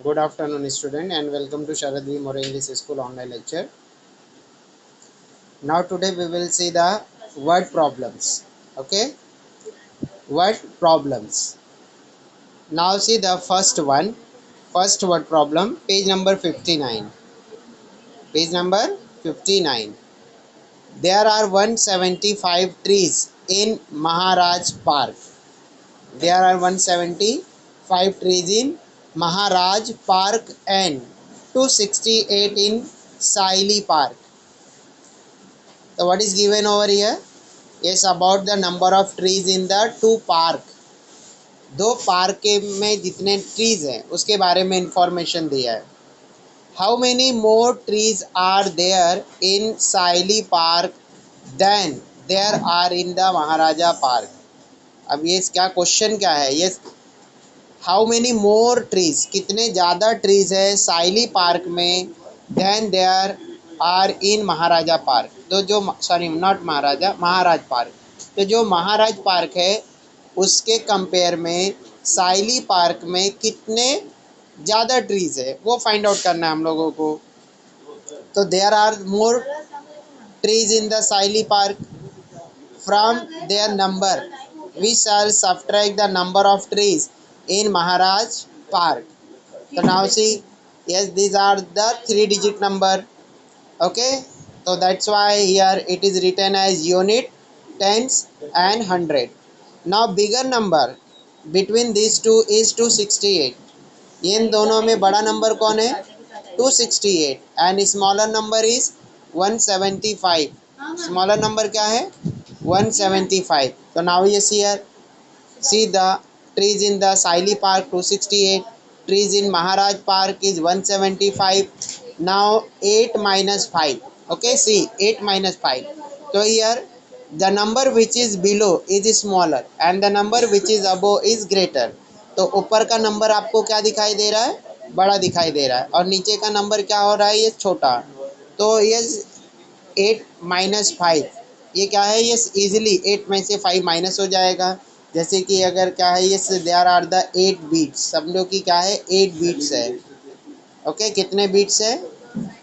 Good afternoon, student, and welcome to Sharad V. More English School online lecture. Now, today we will see the word problems. Okay, word problems. Now, see the first one. First word problem, page number 59. Page number 59. There are 175 trees in Maharaj Park. There are 175 trees in Maharaj Park and 268 in Saili Park. So what is given over here? Yes, about the number of trees in the two park. दो park के में जितने trees हैं उसके बारे में information दिया है. How many more trees are there in Saili park than there are in the Maharaja park. अब ये क्या क्वेश्चन क्या है? ये हाउ मेनी मोर ट्रीज, कितने ज़्यादा ट्रीज है साइली पार्क में than there are in Maharaja park. तो जो sorry not Maharaja, Maharaj park. तो जो महाराज पार्क है उसके कंपेयर में साइली पार्क में कितने ज़्यादा ट्रीज है वो फाइंड आउट करना है हम लोगों को. तो there are more trees in the Saili park from their number. We shall subtract the number of trees in Maharaj Park. So now see, yes, these are the 3-digit number. Okay, so that's why here it is written as unit, tens and hundred. Now bigger number between these two is 268. इन दोनों में बड़ा number कौन है? 268. And smaller number is 175. Smaller number क्या है? 175. So now yes, here see the trees in the Saili Park 268, trees in Maharaj Park is 175. Now 8 minus 5. Okay, see 8 minus 5. So here the number which is below is smaller and the number which is above is greater. तो ऊपर का number आपको क्या दिखाई दे रहा है? बड़ा दिखाई दे रहा है. और नीचे का नंबर क्या हो रहा है? ये छोटा. तो ये 8 माइनस 5 ये क्या है? ये इजीली 8 में से 5 माइनस हो जाएगा. जैसे कि अगर क्या है, ये देयर आर द 8 बीट्स. समझो कि क्या है? 8 बीट्स है. ओके, कितने बीट्स है?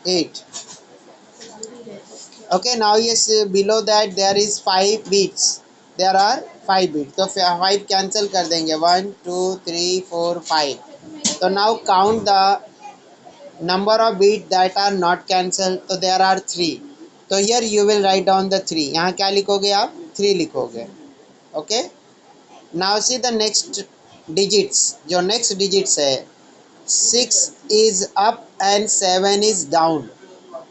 8. Okay, now yes below that there is 5 bits. There are 5 bits. तो 5 कैंसिल कर देंगे. 1 2 3 4 5. तो now count the number of beat that are not cancelled. तो there are 3. तो here you will write down the 3. यहाँ क्या लिखोगे आप? 3 लिखोगे. Okay, now see the next digits. जो नेक्स्ट डिजिट्स है 6 is up and 7 is down.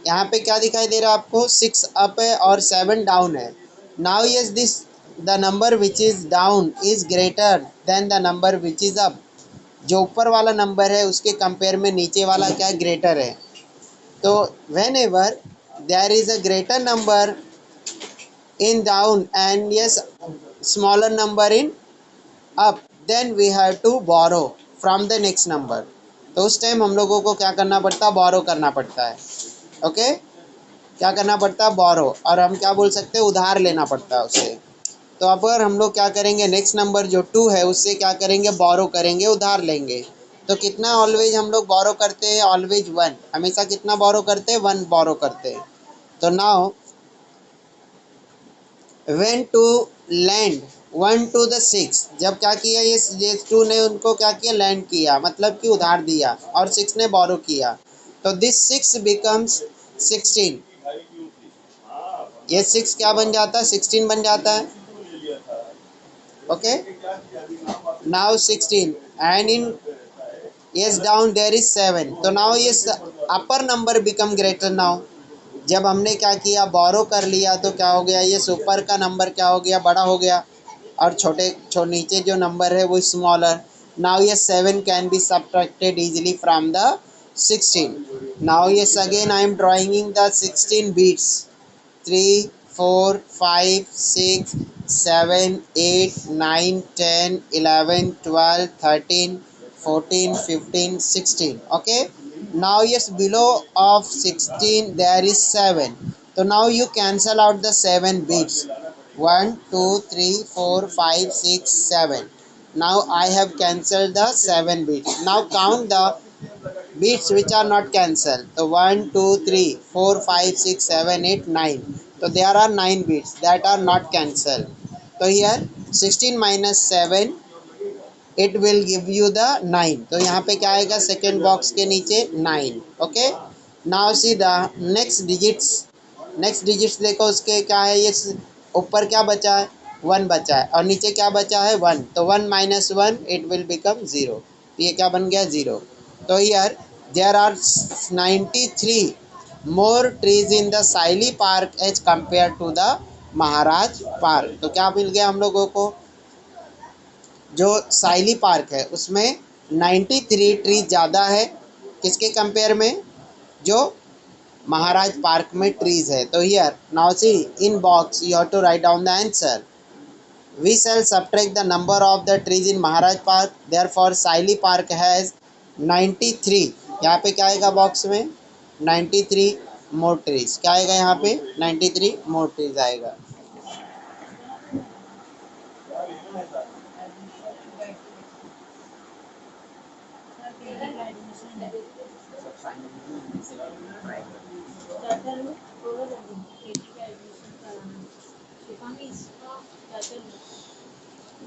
यहाँ पे क्या दिखाई दे रहा है आपको? 6 अप है और 7 डाउन है. Now yes this the number which is down is greater than the number which is up. जो ऊपर वाला नंबर है उसके कंपेयर में नीचे वाला क्या ग्रेटर है. तो whenever there is a greater number in down and yes smaller number in up then we have to borrow from the next number. तो उस टाइम हम लोगों को क्या करना पड़ता है? बोरो करना पड़ता है. ओके, क्या करना पड़ता है? बोरो. और हम क्या बोल सकते हैं? उधार लेना पड़ता है उससे. तो अब अगर हम लोग क्या करेंगे, नेक्स्ट नंबर जो 2 है उससे क्या करेंगे? बोरो करेंगे, उधार लेंगे. तो कितना ऑलवेज हम लोग बोरो करते हैं? ऑलवेज 1. हमेशा कितना बोरो करते हैं? 1 बोरो करते हैं. तो now when to land 1 to the 6. जब क्या किया? ये 2 ने उनको क्या किया? लैंड किया, मतलब कि उधार दिया. और 6 ने बोरो किया. तो दिस 6 बिकम्स 16. ये 6 क्या बन जाता है? 16 बन जाता है. Okay, now 16 and in yes down there is 7. तो now yes अपर नंबर बिकम ग्रेटर. नाउ जब हमने क्या किया? बोरो कर लिया तो क्या हो गया? ये ऊपर का नंबर क्या हो गया? बड़ा हो गया. और नीचे जो नंबर है वो स्मॉलर. नाउ ये 7 can be subtracted easily from the 16. Now yes again I am drawing the 16 bits. 3 4 5 6 7 8 9 10 11 12 13 14 15 16. Okay, now yes, below of 16 there is 7. So now you cancel out the 7 bits. 1 2 3 4 5 6 7. Now I have cancelled the 7 bits. Now count the bits which are not cancel, तो 1 2 3 4 5 6 7 8 9, तो there are 9 beats that are not cancel. तो here 16 minus 7 it will give you the 9. तो यहाँ पे क्या आएगा second box के नीचे 9. Okay, now see the next digits. Next digits देखो उसके क्या है, ये ऊपर क्या बचा है, 1 बचा है और नीचे क्या बचा है 1. तो 1 माइनस 1 इट विल बिकम 0. ये क्या बन गया 0. तो here there are 93 more trees in the Saili park as compare to the Maharaj park. तो क्या मिल गया हम लोगों को, जो साइली पार्क है उसमें 93 ट्री ज़्यादा है किसके कंपेयर में, जो महाराज पार्क में ट्रीज है. तो here now see in box you have to write down the answer. We shall subtract the number of the trees in Maharaj park, therefore Saili park has 93. यहाँ पे क्या आएगा बॉक्स में 93 मोर ट्रीज. क्या आएगा यहाँ पे 93 मोर ट्रीज आएगा.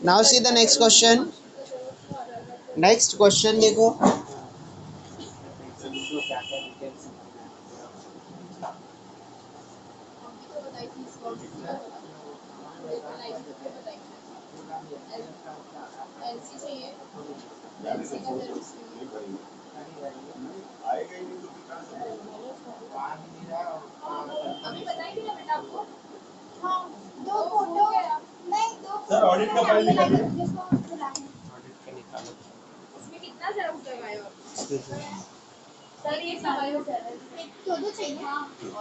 Now see the next question. Next question देखो. सर ऑडिट का फाइल निकालिए. इसमें कितना ज़ेरॉक्स लगाए हो? सर ये सवाल दो चाहिए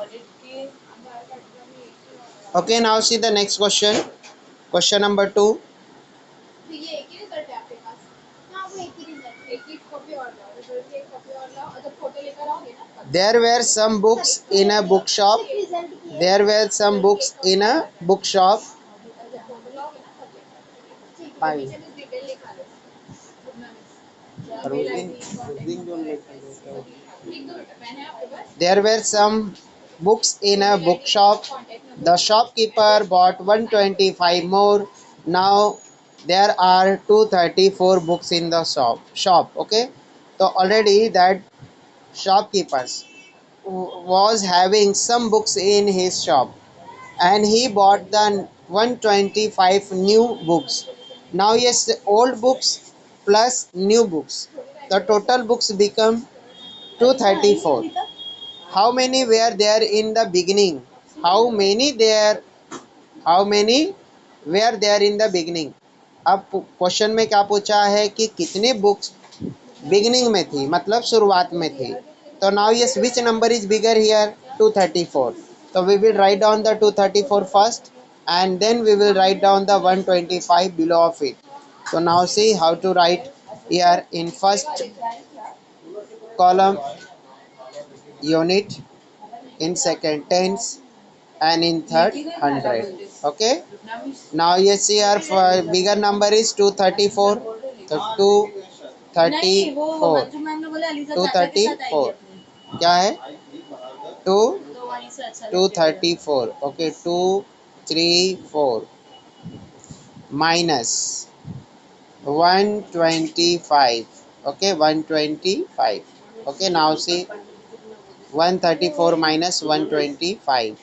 ऑडिट के आधार कार्ड का भी. Okay, now see the next question. Question number 2. तो ये एक ही रिजल्ट है आपके पास? हाँ वो एक ही रिजल्ट, एक ही कॉपी और लाओ, रिजल्ट की एक कॉपी और लाओ और जब फोटो लेकर आओगे ना. There were some books in a bookshop. There were some books in a bookshop. जब फोटो लाओगे ना तब लेकर. ठीक है, Fine. पीछे में डिटेल लिखा लो. और उस दिन जो लिख लिख दो बेटा, पेन है आपके पास? There were some books in a bookshop. The shopkeeper bought 125 more. Now there are 234 books in the shop. Okay, so already that shopkeepers was having some books in his shop and he bought the 125 new books. Now yes, old books plus new books, the total books become 234. How many were there in the beginning? How many were there in the beginning? अब question में क्या पूछा है कि कितने books beginning में थी, मतलब शुरुआत में थी. तो now yes which number is bigger here 234. तो we will write down the 234 first and then we will write down the 125 below of it. So now see how to write here. In first column unit, in second tens, and in third 100. Okay, now yes here for bigger number is 234. So 234 234 क्या है 234. Okay, 234 minus 125. Okay, 125. Okay, now see 134 minus 125.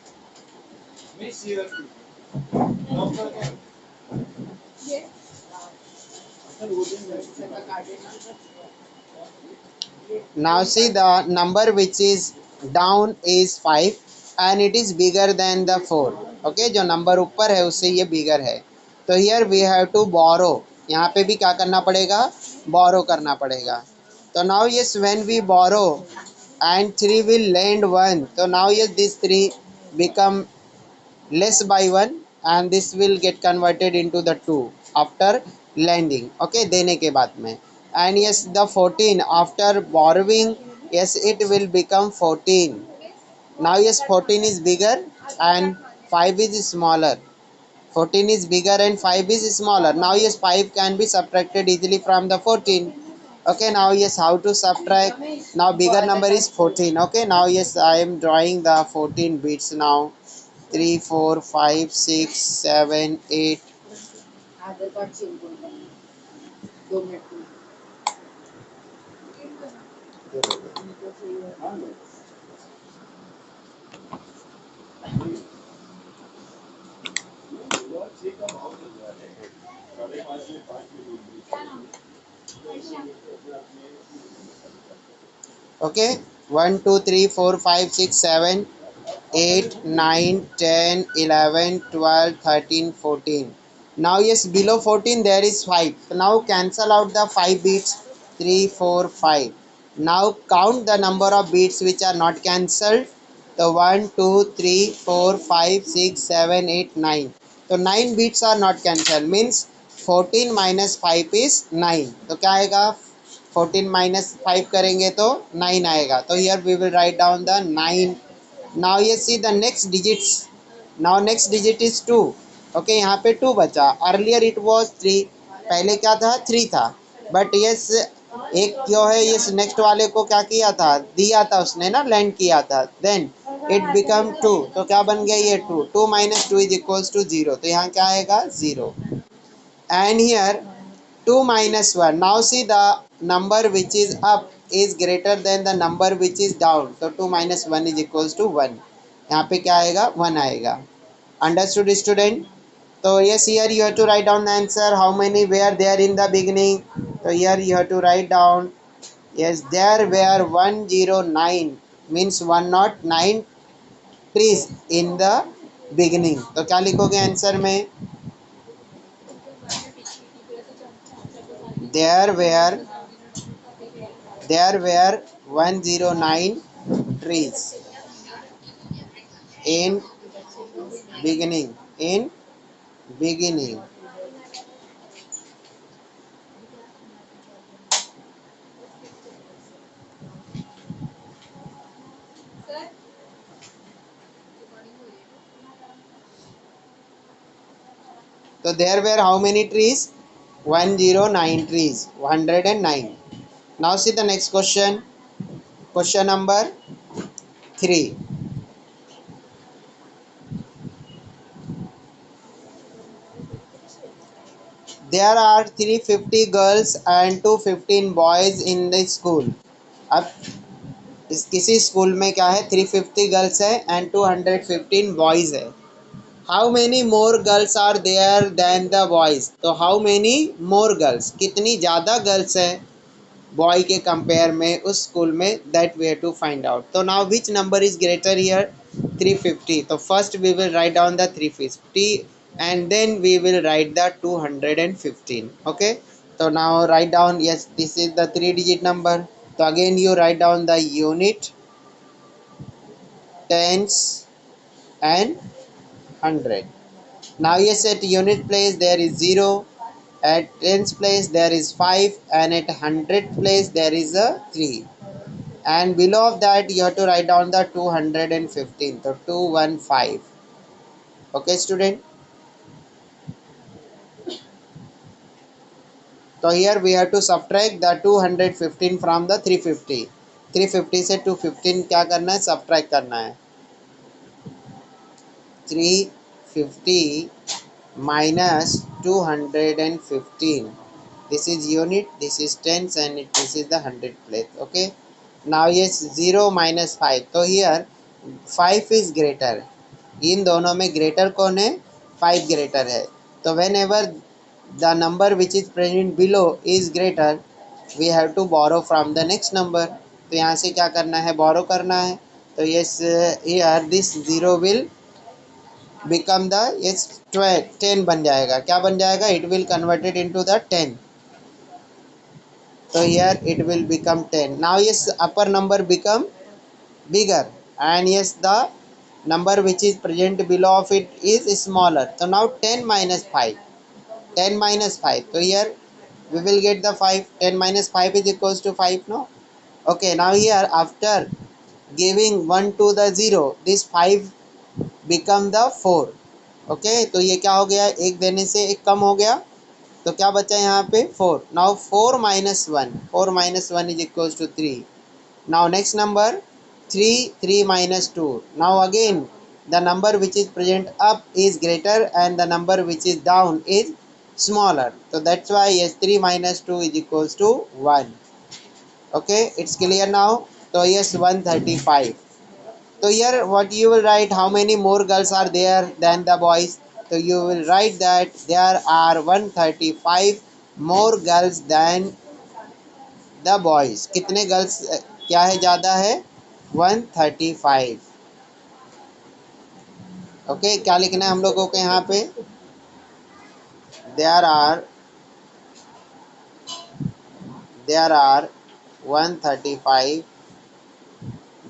Now see the number which is down is 5 and it is bigger than the 4. Okay, जो number ऊपर है उससे ये बिगर है. तो here we have to borrow. यहाँ पे भी क्या करना पड़ेगा, borrow करना पड़ेगा. तो now yes, when we borrow and 3 will lend 1, so now yes this 3 become less by 1 and this will get converted into the 2 after lending. Okay, देने के बाद में. And yes, the 14 after borrowing, yes it will become 14. Now yes, 14 is bigger and 5 is smaller. 14 is bigger and 5 is smaller. Now yes, 5 can be subtracted easily from the 14. Okay, now yes, how to subtract? Now bigger number is 14. Okay, now yes, I am drawing the 14 bits now. 3, 4, 5, 6, 7, 8. Aadhaar card change करना 2 minute में उनको चाहिए Okay, 1, 2, 3, 4, 5, 6, 7, 8, 9, 10, 11, 12, 13, 14. Now yes, below 14 there is 5. So now cancel out the 5 bits. 3, 4, 5. Now count the number of bits which are not cancelled. So 1, 2, 3, 4, 5, 6, 7, 8, 9. So 9 bits are not cancelled, means 14 minus 5 is 9. तो क्या आएगा? 14 minus 5 करेंगे तो 9 आएगा. तो here we will write down the 9. Now you see the next digits. Now next digit is 2. Okay, यहाँ पे 2 बचा. Earlier it was 3. पहले क्या था? 3 था. But yes, एक जो है इस नेक्स्ट वाले को क्या किया था? दिया था उसने ना, लैंड किया था. Then it become 2. तो क्या बन गया ये 2? 2 minus 2 is equals to 0. तो यहाँ क्या आएगा? 0. And here 2 minus 1. Now see the number which is up is greater than the number which is down. So 2 minus 1 is equals to 1. यहाँ पे क्या आएगा? 1 आएगा. Understood student? So yes, here you have to write down the answer. How many were there in the beginning? So here you have to write down. Yes, there were 109, means 109 trees in the beginning. तो क्या लिखोगे answer में? There were 109 trees in beginning. So there were how many trees? 109 trees. 109. Now see the next question. Question number 3. There are 350 girls and 215 boys in the school. अब इस किसी school में क्या है? 350 गर्ल्स है एंड 215 बॉयज है. How many more girls are there than the boys? तो how many more girls, कितनी ज़्यादा गर्ल्स हैं बॉय के कंपेयर में उस स्कूल में, that we have to find out. तो now which number is greater here? 350. तो first we will write down the 350 and then we will write the 215. Okay, so now write down. Yes, this is the 3-digit number. So again you write down the unit, tens and hundred. Now yes, at unit place there is 0, at tens place there is 5, and at hundred place there is a 3, and below of that you have to write down the 215. So 215. Okay student, so here we have to subtract the 215 from the 350. 350 से 215 क्या करना है? subtract करना है. 350 minus 215. This is unit, this is tens, and this is the hundred place. Okay, now yes, 0 minus 5. तो here 5 is greater. इन दोनों में greater कौन है? 5 ग्रेटर है. तो whenever the number which is present below is greater, we have to borrow from the next number. तो यहाँ से क्या करना है? बोरो करना है. तो yes, here this 0 will become the, yes, 10 बन जाएगा. क्या बन जाएगा? It will converted into the 10. तो here it will become 10. Now yes, upper number become bigger, and yes, the number which is present below of it is smaller. So now 10 minus 5. 10 minus 5. So here we will get the 5. 10 minus 5 is equals to 5. No? Okay, now here after giving 1 to the 0, this 5 become the 4. Okay, तो ये क्या हो गया? एक देने से एक कम हो गया. तो क्या बचा यहाँ पे 4. Now 4 minus 1, 4 minus 1 is equals to 3. Now next number 3, 3 minus 2. Now again the number which is present up is greater and the number which is down is smaller. So that's why yes, 3 minus 2 is equals to 1. Okay, it's clear now. So yes, 135. So here what you will write, how many more girls are there than the boys? So you will write that there are 135 more girls than the boys. कितने girls क्या है ज़्यादा है? 135. Okay, क्या लिखना है हम लोगों को यहाँ पे? There are 135.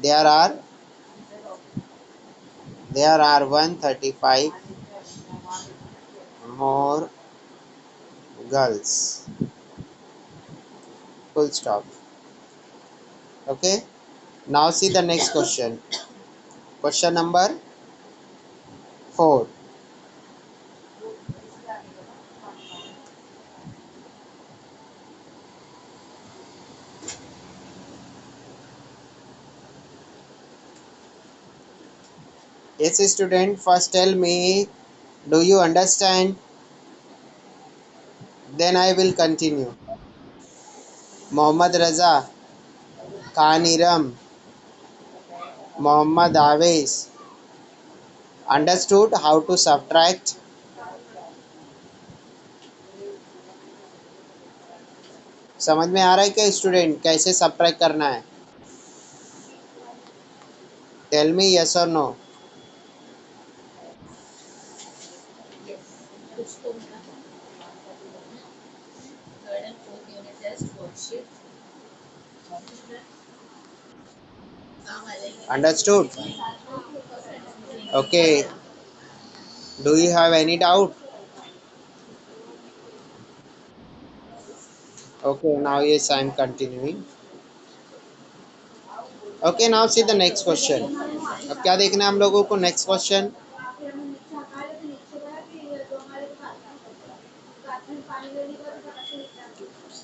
There are 135 more girls. Full stop. Okay. Now see the next question. Question number 4. Yes, student, first tell me, do you understand? Then I will continue. Mohammad Raza, Khan Iram, Mohammad Aves, understood how to subtract? समझ में आ रहा है क्या student, कैसे subtract करना है? Tell me yes और no. कुछ तो होना third and fourth unit test worksheet काम आ जाएगी. Understood? Okay, do you have any doubt? Okay, now yes I am continuing. Okay, now see the next question. अब क्या देखना है हम लोगों को? Next question.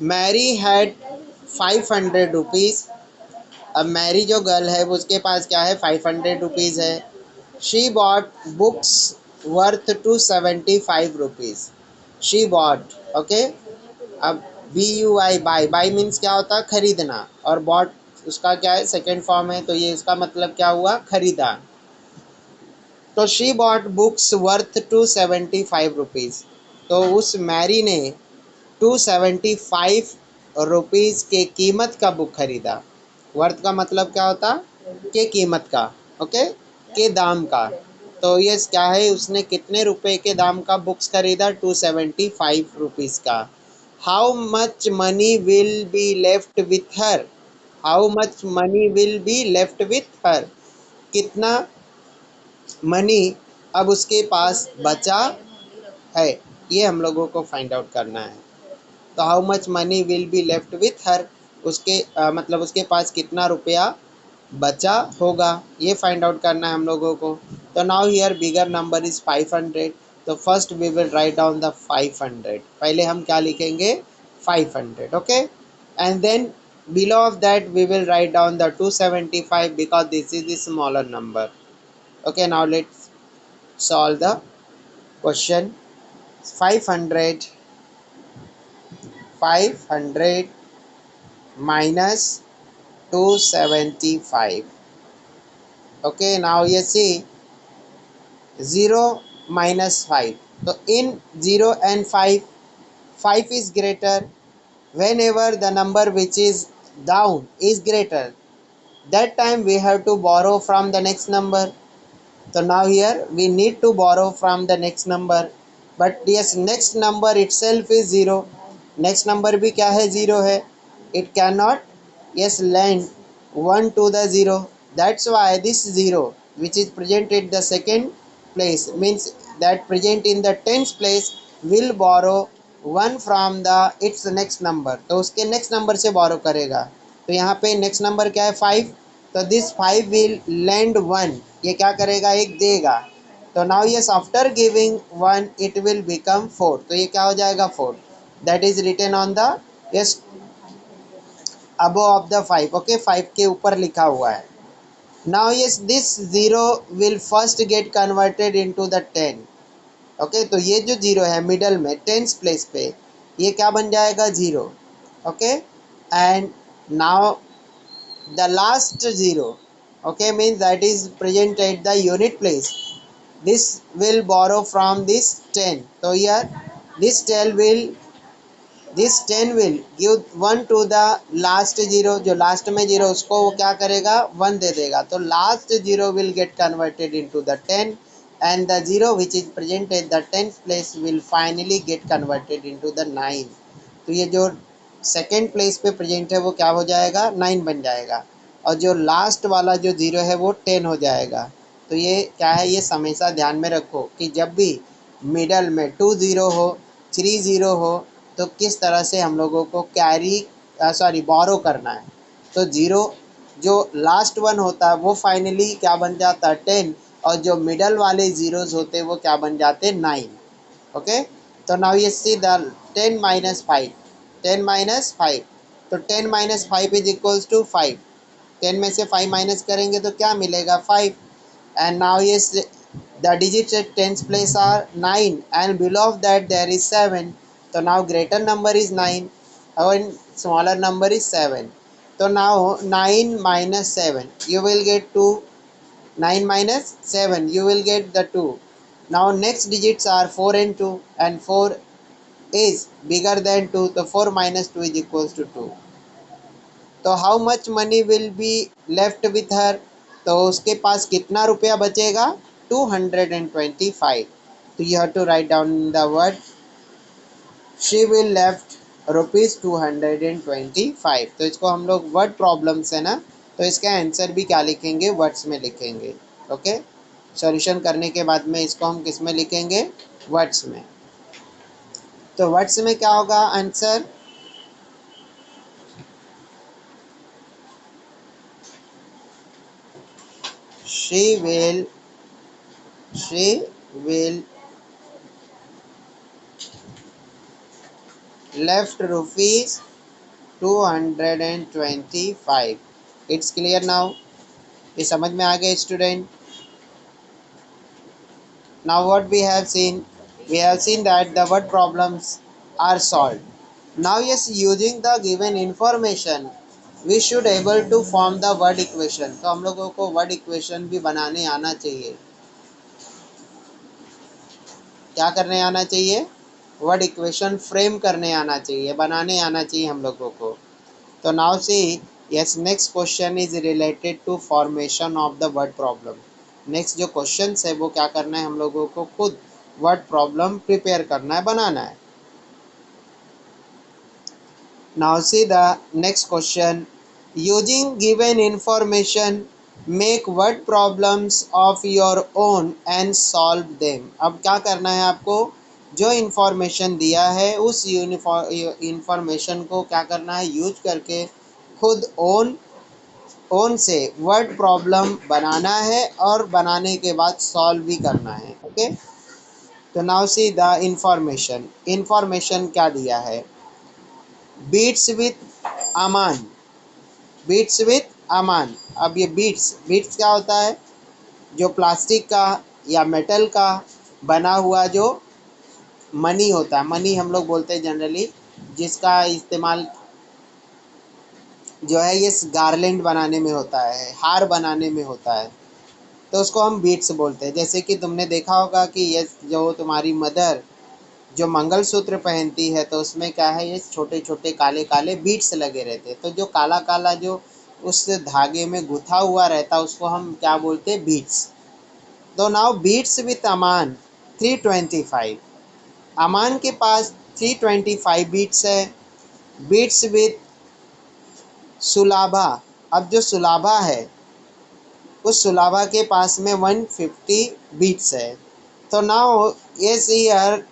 Mary had 500 rupees. अब मैरी जो गर्ल है वो उसके पास क्या है? 500 रुपीज़ है. She bought books worth 275 rupees. She bought. Okay, अब BUI बाई, बाई मीन्स क्या होता है? खरीदना. और बॉट उसका क्या है? सेकेंड फॉर्म है. तो ये इसका मतलब क्या हुआ? खरीदा. तो she bought books worth 275 rupees. तो उस मैरी ने 275 रुपीज़ के कीमत का बुक खरीदा. वर्थ का मतलब क्या होता? के कीमत का. ओके, के दाम का. तो ये क्या है? उसने कितने रुपए के दाम का बुक्स खरीदा? 275 रुपीज़ का. How much money will be left with her? How much money will be left with हर? कितना मनी अब उसके पास बचा है, ये हम लोगों को फाइंड आउट करना है. तो how much money will be left with हर, उसके मतलब उसके पास कितना रुपया बचा होगा, ये फाइंड आउट करना है हम लोगों को. तो now here bigger number is 500. तो first we will write down the 500. पहले हम क्या लिखेंगे? 500. Okay, and then below of that we will write down the 275 because this is the smaller number. Okay, now let's solve the question. 500 minus 275. Okay, now you see 0 minus 5. So in 0 and 5, 5 is greater. Whenever the number which is down is greater, that time we have to borrow from the next number. So now here we need to borrow from the next number. But yes, next number itself is 0. Next number भी क्या है? 0 है. It cannot yes lend 1 to the 0. That's why this 0 which is present at the second place means that present in the tens place will borrow 1 from the its next number. तो उसके next number से borrow करेगा. तो यहाँ पे next number क्या है? 5. तो दिस 5 will lend 1. ये क्या करेगा? एक देगा. तो now yes after giving 1 it will become 4. तो ये क्या हो जाएगा? 4. that is written on the yes above of the 5. Okay, 5 के ऊपर लिखा हुआ है. Now yes, this 0 will first get converted into the 10. Okay, तो ये जो 0 है मिडल में 10th प्लेस पे, ये क्या बन जाएगा 0. Okay, and now the last 0, okay, means that is present at the unit place. This will borrow from this 10. So here this 10 will give 1 to the last 0. जो लास्ट में 0 उसको वो क्या करेगा 1 दे देगा. तो last 0 will get converted into the 10 and the 0 which is present at the 10th place will finally get converted into the 9. तो ये जो सेकेंड प्लेस पे प्रेजेंट है वो क्या हो जाएगा 9 बन जाएगा, और जो लास्ट वाला जो 0 है वो 10 हो जाएगा. तो ये क्या है, ये हमेशा ध्यान में रखो कि जब भी मिडल में 2 0 हो 3 0 हो तो किस तरह से हम लोगों को बोरो करना है. तो 0 जो लास्ट वन होता है वो फाइनली क्या बन जाता है 10, और जो मिडल वाले ज़ीरोज़ होते हैं वो क्या बन जाते हैं 9. ओके, तो नाउ ये सी द 10 minus 5. 10 minus 5, तो 10 minus 5 इज इक्वल्स टू 5. 10 में से 5 माइनस करेंगे तो क्या मिलेगा 5. एंड नाउ ये the digits at 10th place are 9 and below of that there is 7. So now greater number is 9 and smaller number is 7. So now 9 minus 7 you will get 2. 9 minus 7 you will get the 2. Now next digits are 4 and 2, and 4 is bigger than 2, so 4 minus 2 is equals to 2. तो how much money will be left with her, तो उसके पास कितना रुपया बचेगा 225. तो you have to write down the word she will left rupees 225. तो इसको हम लोग वर्ड प्रॉब्लम्स है ना, तो इसका आंसर भी क्या लिखेंगे वर्ड्स में लिखेंगे. ओके, सॉल्यूशन करने के बाद में इसको हम किस में लिखेंगे वर्ड्स में. तो वर्ड्स में क्या होगा answer, she will left rupees 225. It's clear now? ये समझ में आ गया student. Now what we have seen that the word problems are solved. Now yes, using the given information we should able to form the word equation. तो हम लोगों को word equation भी बनाने आना चाहिए. क्या करने आना चाहिए, वर्ड इक्वेशन फ्रेम करने आना चाहिए, बनाने आना चाहिए हम लोगों को. तो now see yes next question is related to formation of the word problem. Next जो क्वेश्चन है वो क्या करना है हम लोगों को खुद वर्ड प्रॉब्लम प्रिपेयर करना है, बनाना है. Now see the next question, using given information make word problems of your own and solve them. अब क्या करना है आपको, जो इन्फॉर्मेशन दिया है उस इन्फॉर्मेशन को क्या करना है यूज करके खुद ओन से वर्ड प्रॉब्लम बनाना है और बनाने के बाद सॉल्व भी करना है. ओके, तो नाउ सी द इन्फॉर्मेशन क्या दिया है, beats with Aman. Beats with Aman. अब ये बीट्स क्या होता है, जो प्लास्टिक का या मेटल का बना हुआ जो मनी होता है, मनी हम लोग बोलते हैं जनरली, जिसका इस्तेमाल जो है ये गार्लैंड बनाने में होता है, हार बनाने में होता है, तो उसको हम बीट्स बोलते हैं. जैसे कि तुमने देखा होगा कि ये जो तुम्हारी मदर जो मंगलसूत्र पहनती है तो उसमें क्या है, ये छोटे छोटे काले काले बीट्स लगे रहते हैं. तो जो काला काला जो उस धागे में गुथा हुआ रहता है उसको हम क्या बोलते हैं बीट्स. तो नाउ बीट्स विथ अमान 325. अमान के पास 325 बीट्स है. बीट्स विथ सुलाभा, अब जो सुलाभा है उस सुलाभा के पास में 150 बीट्स है. तो now yes here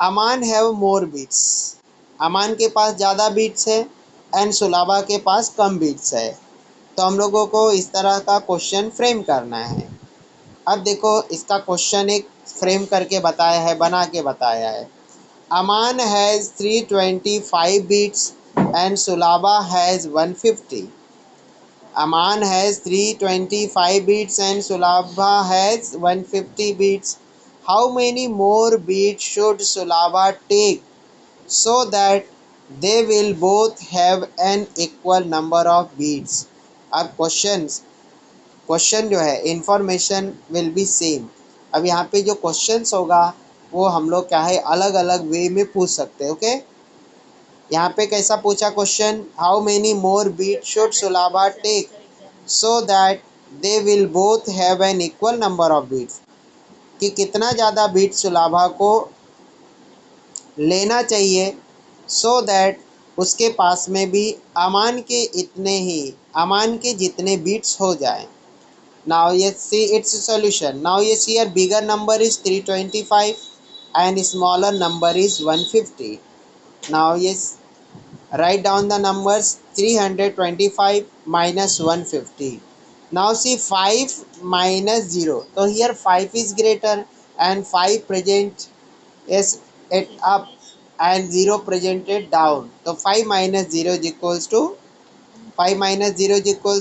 Aman have more beats. Aman के पास ज़्यादा बीट्स है एंड सुलाभा के पास कम बीट्स है. तो हम लोगों को इस तरह का क्वेश्चन फ्रेम करना है. अब देखो इसका क्वेश्चन एक फ्रेम करके बताया है, बना के बताया है. Aman has 325 beats and Sulabha has 150. Aman has 325 beats and Sulabha has 150 beats. How many more beats should Sulabha take so that they will both have an equal number of beats? अब question जो है information will be same. अब यहाँ पे जो questions होगा वो हम लोग क्या है अलग अलग वे में पूछ सकते हैं। ओके, यहाँ पे कैसा पूछा question, how many more beat should Sulabha take so that they will both have an equal number of beats, कि कितना ज़्यादा बीट सुलाभा को लेना चाहिए सो दैट उसके पास में भी अमान के जितने बीट्स हो जाए। Now yes, see its solution. Now yes, here bigger number is 325 and smaller number is 150. Now yes, write down the numbers 325 minus 150. Now see 5 minus 0. So here 5 is greater and 5 present is it up and 0 presented down. So 5 minus 0 is equals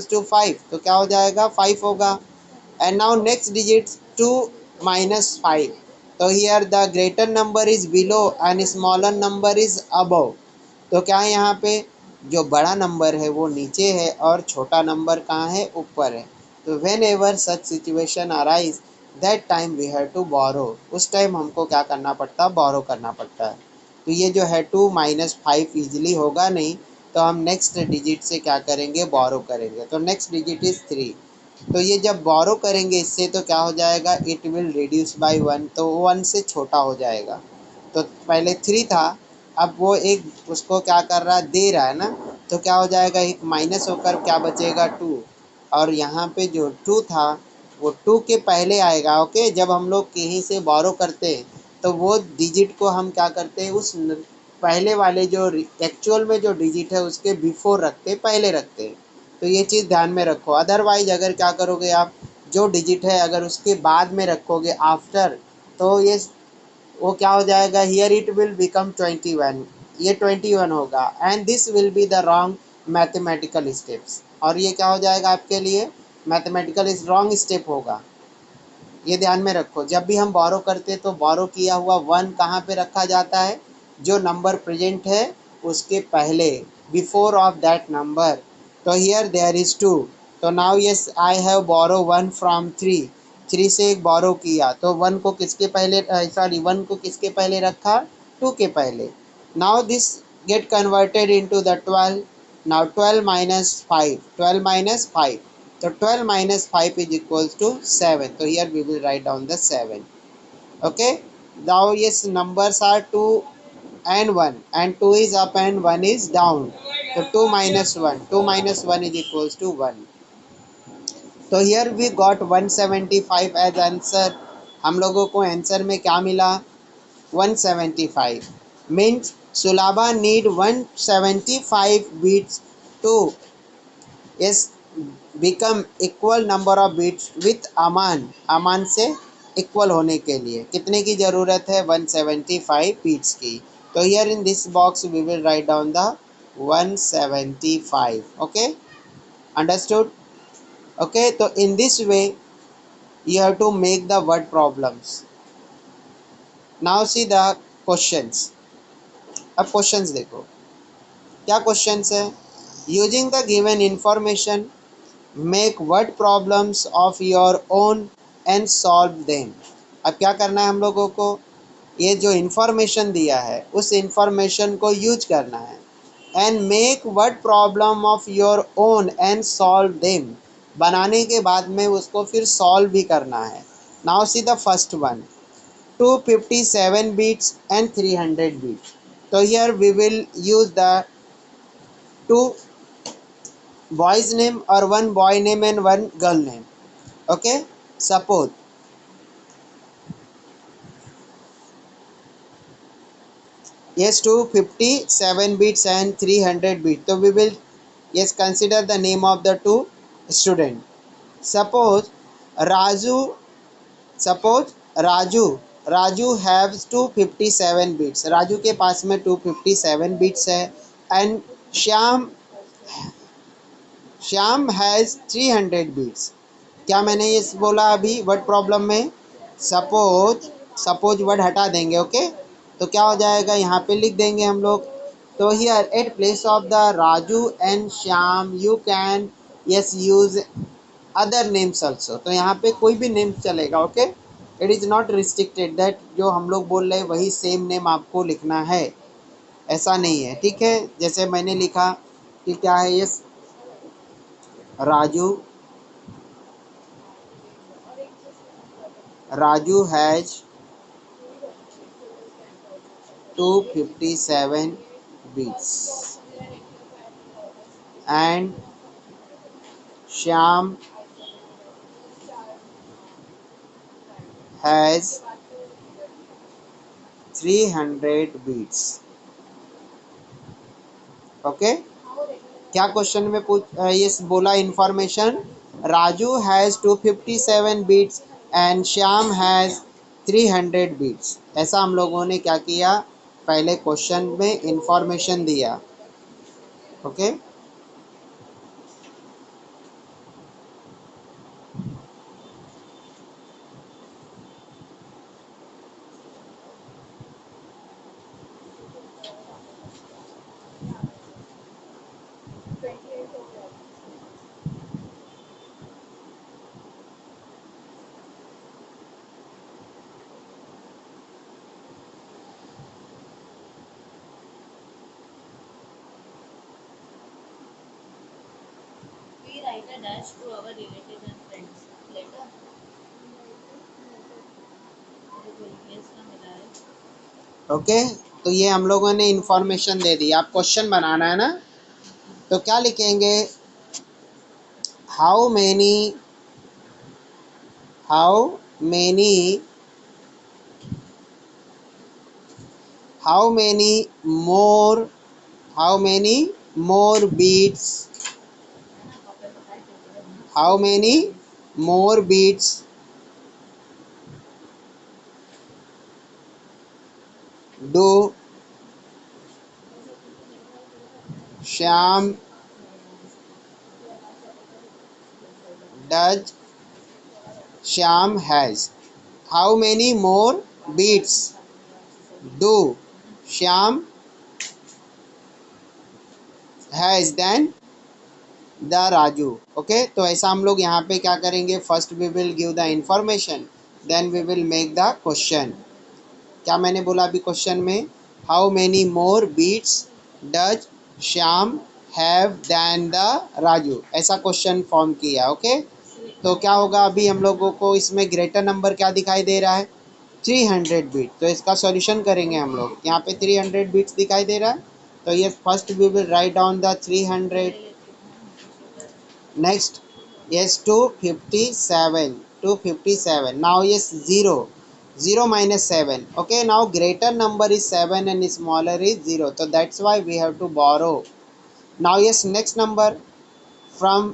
to 5 तो क्या हो जाएगा 5 होगा। And now next digit 2 minus 5. So here the greater number is below and smaller number is above. तो क्या है यहाँ पे जो बड़ा नंबर है वो नीचे है और छोटा नंबर कहाँ है ऊपर है। तो whenever such situation arise that time we have to borrow, उस टाइम हमको क्या करना पड़ता है बोरो करना पड़ता है। तो ये जो है 2 minus 5 ईजिली होगा नहीं, तो हम नेक्स्ट डिजिट से क्या करेंगे बोरो करेंगे। तो नेक्स्ट डिजिट इज़ 3। तो ये जब बोरो करेंगे इससे तो क्या हो जाएगा इट विल रिड्यूस बाय 1, तो 1 से छोटा हो जाएगा। तो पहले 3 था, अब वो एक उसको क्या कर रहा है दे रहा है ना, तो क्या हो जाएगा एक माइनस होकर क्या बचेगा 2, और यहाँ पे जो 2 था वो 2 के पहले आएगा। ओके, जब हम लोग कहीं से बोरो करते हैं तो वो डिजिट को हम क्या करते हैं उस पहले वाले जो एक्चुअल में जो डिजिट है उसके बिफोर रखते पहले रखते हैं। तो ये चीज़ ध्यान में रखो। अदरवाइज अगर क्या करोगे आप जो डिजिट है अगर उसके बाद में रखोगे आफ्टर, तो ये वो क्या हो जाएगा हियर इट विल बिकम 21, ये 21 होगा and this will be the wrong mathematical steps, और ये क्या हो जाएगा आपके लिए मैथमेटिकल इज रॉन्ग स्टेप होगा। ये ध्यान में रखो, जब भी हम बोरो करते तो बोरो किया हुआ 1 कहाँ पे रखा जाता है जो नंबर प्रेजेंट है उसके पहले बिफोर ऑफ दैट नंबर। तो हियर देयर इज 2, तो now yes I have borrow 1 from 3 से एक बोरो किया तो 1 को किसके पहले 1 को किसके पहले रखा 2 के पहले। Now this get converted into the 12। Now 12 minus 5, so 12 minus 5 is equals to 7. So here we will write down the 7. Okay. Now yes, numbers are 2 and 1 and 2 is up and 1 is down. So 2 minus 1 is equals to 1. So here we got 175 as answer. हम लोगों को answer में क्या मिला 175 means Sulabha need 175 beats to yes become equal number of beats with Aman से equal होने के लिए कितने की ज़रूरत है 175 बीट्स की। तो here in this box we will write down the 175। Okay, understood. Okay, तो in this way you have to make the word problems. Now see the questions. अब क्वेश्चंस देखो क्या क्वेश्चंस है। Using the given information make word problems of your own and solve them. अब क्या करना है हम लोगों को, ये जो इन्फॉर्मेशन दिया है उस इन्फॉर्मेशन को यूज करना है and make word problem of your own and solve them, बनाने के बाद में उसको फिर सॉल्व भी करना है। Now see the first one 257 beats and 300 beats. तो here we will use the 2 boy's name or 1 boy name and 1 girl name. Okay, suppose yes 257 bits and 300 bits, so we will yes consider the name of the 2 student. suppose Raju suppose Raju Raju haves 257 beats, Raju के पास में 257 beats है। And Shyam Shyam has 300 beats. क्या मैंने ये बोला अभी word problem में? सपोज, सपोज वर्ड हटा देंगे, ओके। तो क्या हो जाएगा, यहाँ पे लिख देंगे हम लोग। तो here at place of the Raju and Shyam you can yes use other names also. तो यहाँ पे कोई भी नेम चलेगा, okay. It is not restricted that जो हम लोग बोल रहे हैं वही सेम नेम आपको लिखना है, ऐसा नहीं है, ठीक है। जैसे मैंने लिखा कि क्या है, yes Raju, Raju has 257 beats and Shyam has 300 beats, okay. क्या क्वेश्चन में ये बोला information? Raju has 257 beats and Shyam has 300 beats. ऐसा हम लोगों ने क्या किया, पहले क्वेश्चन में इंफॉर्मेशन दिया, okay. We write a dash to our relatives and friends. Later, yes ना मिला है. ओके, तो ये हम लोगों ने इंफॉर्मेशन दे दी। आप क्वेश्चन बनाना है ना, तो क्या लिखेंगे? How many, how many, how many more, how many more beats, how many more beats do Shyam does Shyam has, how many more beats do Shyam has then the Raju, okay. तो ऐसा हम लोग यहाँ पे क्या करेंगे, first we will give the information, then we will make the question. क्या मैंने बोला अभी क्वेश्चन में? How many more beats does Shyam have than the Raju, ऐसा क्वेश्चन फॉर्म किया, ओके। तो क्या होगा, अभी हम लोगों को इसमें ग्रेटर नंबर क्या दिखाई दे रहा है? 300 बीट। तो इसका सॉल्यूशन करेंगे हम लोग। यहाँ पे 300 बीट्स दिखाई दे रहा है, तो ये first we will write down the 300। Next, yes, 257, 257. Now, yes, 0, 0 minus 7. Okay, now greater number is 7 and smaller is 0. So that's why we have to borrow. Now, yes, next number from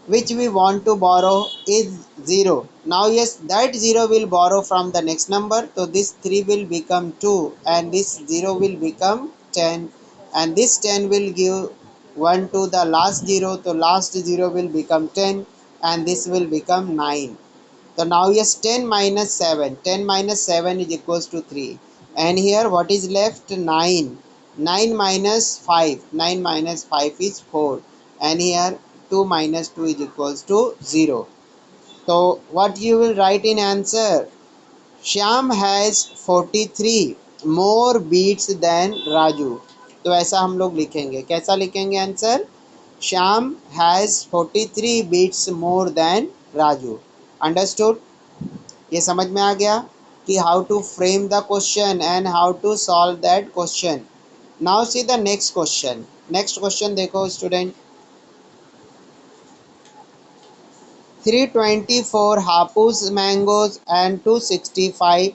which we want to borrow is 0. Now, yes, that 0 will borrow from the next number. So this 3 will become 2 and this 0 will become 10 and this 10 will give 1 to the last 0. So last 0 will become 10 and this will become 9. So now yes, 10 minus 7. 10 minus 7 is equals to 3. And here what is left? 9. 9 minus 5. 9 minus 5 is 4. And here 2 minus 2 is equals to 0. So what you will write in answer? Shyam has 43 more beats than Raju. तो ऐसा हम लोग लिखेंगे। कैसा लिखेंगे answer? Shyam has 43 beats more then Raju. Understood? ये समझ में आ गया कि how to frame the question and how to solve that question. Now see the next question. Next question देखो student. 324 hapus mangoes and 265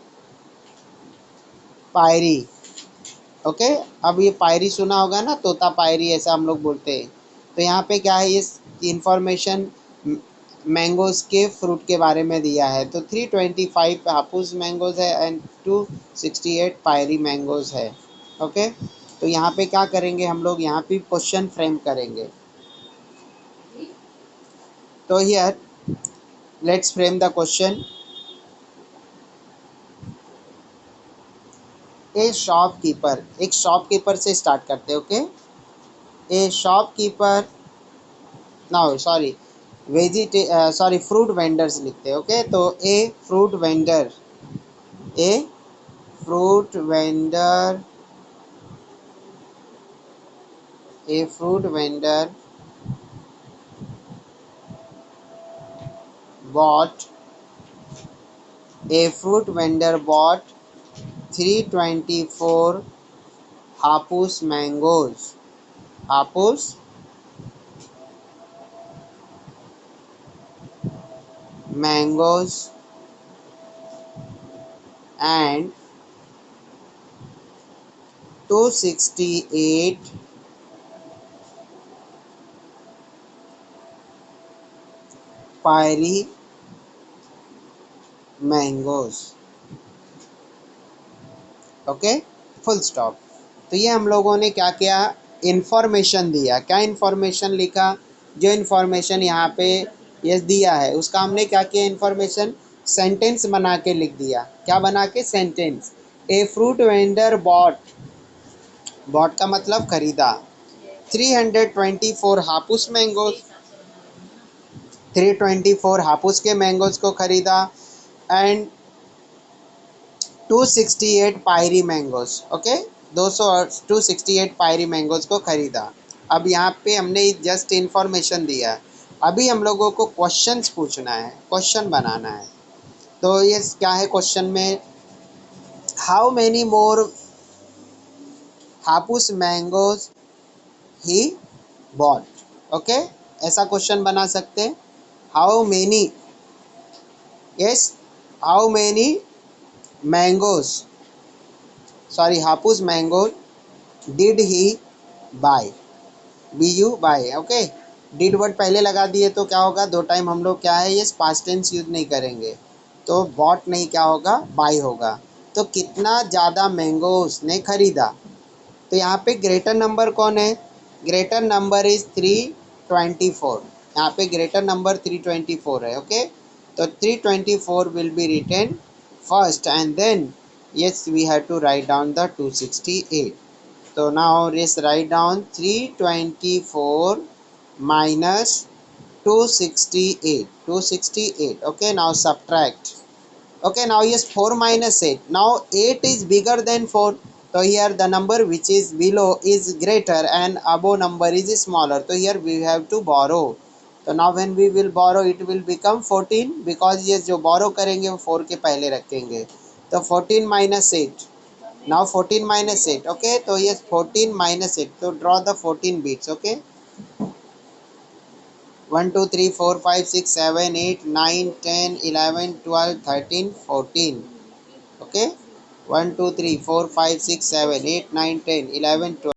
Payri, okay. अब ये पायरी सुना होगा ना, तोता पायरी ऐसा हम लोग बोलते हैं। तो यहाँ पे क्या है, इस इंफॉर्मेशन मैंगोज़ के फ्रूट के बारे में दिया है। तो 325 हापुस मैंगोज़ है एंड 268 पायरी मैंगोज़ है। ओके, तो यहाँ पे क्या करेंगे हम लोग, यहाँ पे क्वेश्चन फ्रेम करेंगे। तो here let's frame the question. A shopkeeper, एक शॉपकीपर से स्टार्ट करते हैं। ओके, ए shopkeeper, now sorry sorry fruit vendors लिखते हैं। ओके, तो ए fruit vendor, A fruit vendor, a fruit vendor bought, a fruit vendor bought 324 hapus mangoes, hapus mangoes and 268 fiery mangoes। Okay, full stop. तो ये हम लोगों ने क्या किया, इन्फॉर्मेशन दिया। क्या इन्फॉर्मेशन लिखा, जो इन्फॉर्मेशन यहाँ पे ये दिया है उसका हमने क्या किया, इन्फॉर्मेशन सेंटेंस बना के लिख दिया। क्या बना के, sentence. A fruit vendor bought, bought का मतलब खरीदा, 324 हापुस मैंगोज, 324 हापुस के मैंगोज को खरीदा एंड 268 पायरी मैंगोज। ओके, 268 पायरी मैंगोज को खरीदा। अब यहाँ पे हमने जस्ट इन्फॉर्मेशन दिया, अभी हम लोगों को क्वेश्चंस पूछना है, क्वेश्चन बनाना है। तो ये क्या है क्वेश्चन में, how many more hapus mangoes he bought. Okay, ऐसा क्वेश्चन बना सकते हैं, how many, yes, how many mangoes, sorry hapus mango did he buy, B U Y. Okay, did word पहले लगा दिए तो क्या होगा, दो टाइम हम लोग क्या है, ये पास्ट टेंस यूज नहीं करेंगे, तो बॉट नहीं क्या होगा, बाय होगा। तो कितना ज़्यादा मैंगोस ने खरीदा, तो यहाँ पे ग्रेटर नंबर कौन है, ग्रेटर नंबर इज 324, यहाँ पे ग्रेटर नंबर 324 है। ओके, तो 324 will be written first and then yes we have to write down the 268। so now let's write down 324 minus 268, 268। okay, now subtract। okay, now yes, 4 minus 8, now 8 is bigger than 4, so here the number which is below is greater and above number is smaller, so here we have to borrow। तो now when we will borrow it will become 14 because ये जो borrow करेंगे वो 4 के पहले रखेंगे, तो 14 minus 8, now 14 minus 8। okay, तो ये 14 minus 8, तो draw the 14 bits। okay, 1 2 3 4 5 6 7 8 9 10 11 12 13 14। okay, 1 2 3 4 5 6 7 8 9 10 11 12।